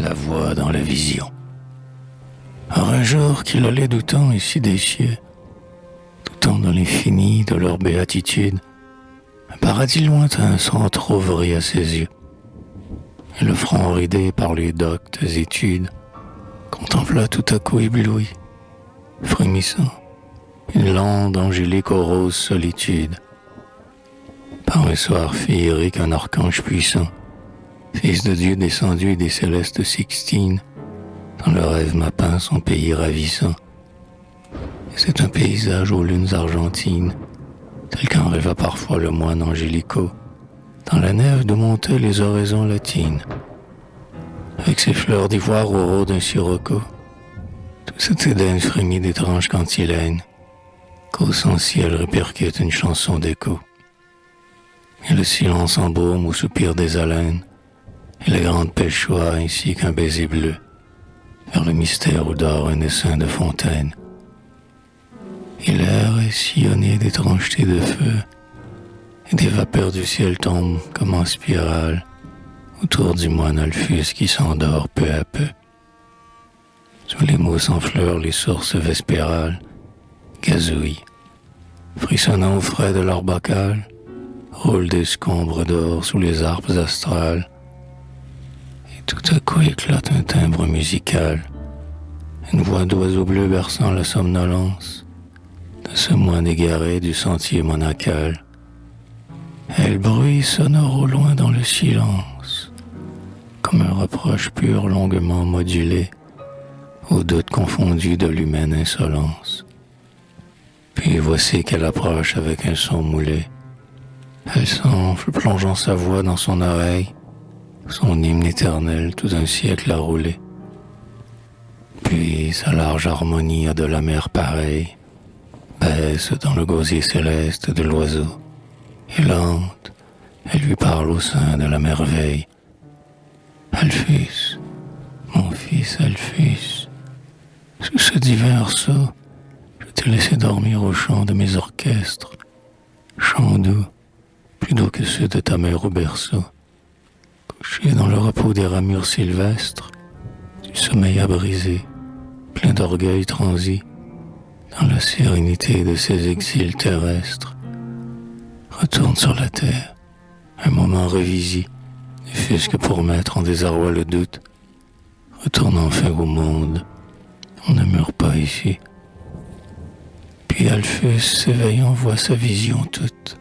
la voix dans la vision. Or un jour qu'il allait doutant ici des cieux, doutant dans l'infini de leur béatitude, un paradis lointain s'entr'ouvrit à ses yeux, et le front ridé par les doctes études contempla tout à coup ébloui, frémissant, une lande angélique aux roses solitudes. Par un soir féerique, un archange puissant, Fils de Dieu descendu des célestes Sixtines, dans le rêve m'a peint son pays ravissant. Et c'est un paysage aux lunes argentines, tel qu'en rêva parfois le moine Angélico, dans la nef de montaient les oraisons latines, avec ses fleurs d'ivoire au rôle d'un sirocco. Tout cet Éden frémit d'étranges cantilènes, qu'au son ciel répercute une chanson d'écho. Et le silence embaume au soupir des haleines, et la grande pêchoie ainsi qu'un baiser bleu, vers le mystère où dort un essaim de fontaine. Et l'air est sillonné d'étrangetés de feu, et des vapeurs du ciel tombent comme en spirale autour du moine Alphus qui s'endort peu à peu. Sous les mousses en fleurs, les sources vespérales gazouillent, frissonnant au frais de leur bocal, roulent des scombres d'or sous les harpes astrales. Et tout à coup éclate un timbre musical, une voix d'oiseau bleu berçant la somnolence de ce moine égaré du sentier monacal. Et le bruit sonore au loin dans le silence, comme un reproche pur longuement modulé, au doute confondu de l'humaine insolence. Puis voici qu'elle approche avec un son moulé. Elle s'enfle, plongeant sa voix dans son oreille, son hymne éternel tout un siècle a roulé. Puis sa large harmonie à de la mer pareille baisse dans le gosier céleste de l'oiseau, et lente, elle lui parle au sein de la merveille. Alphus, mon fils Alphus, sous ce divin arceau, je t'ai laissé dormir au chant de mes orchestres, chant doux, plus doux que ceux de ta mère au berceau. Couché dans le repos des ramures sylvestres, du sommeil à briser, plein d'orgueil transi, dans la sérénité de ces exils terrestres. Retourne sur la terre, un moment révisi, ne fût-ce que pour mettre en désarroi le doute. Retourne enfin au monde, on ne meurt pas ici. Puis Alphus, s'éveillant, voit sa vision toute,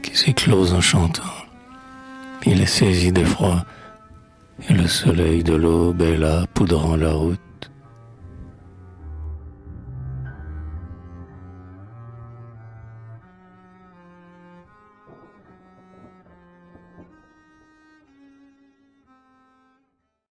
qui s'éclose en chantant. Il est saisi d'effroi, et le soleil de l'aube est là, poudrant la route.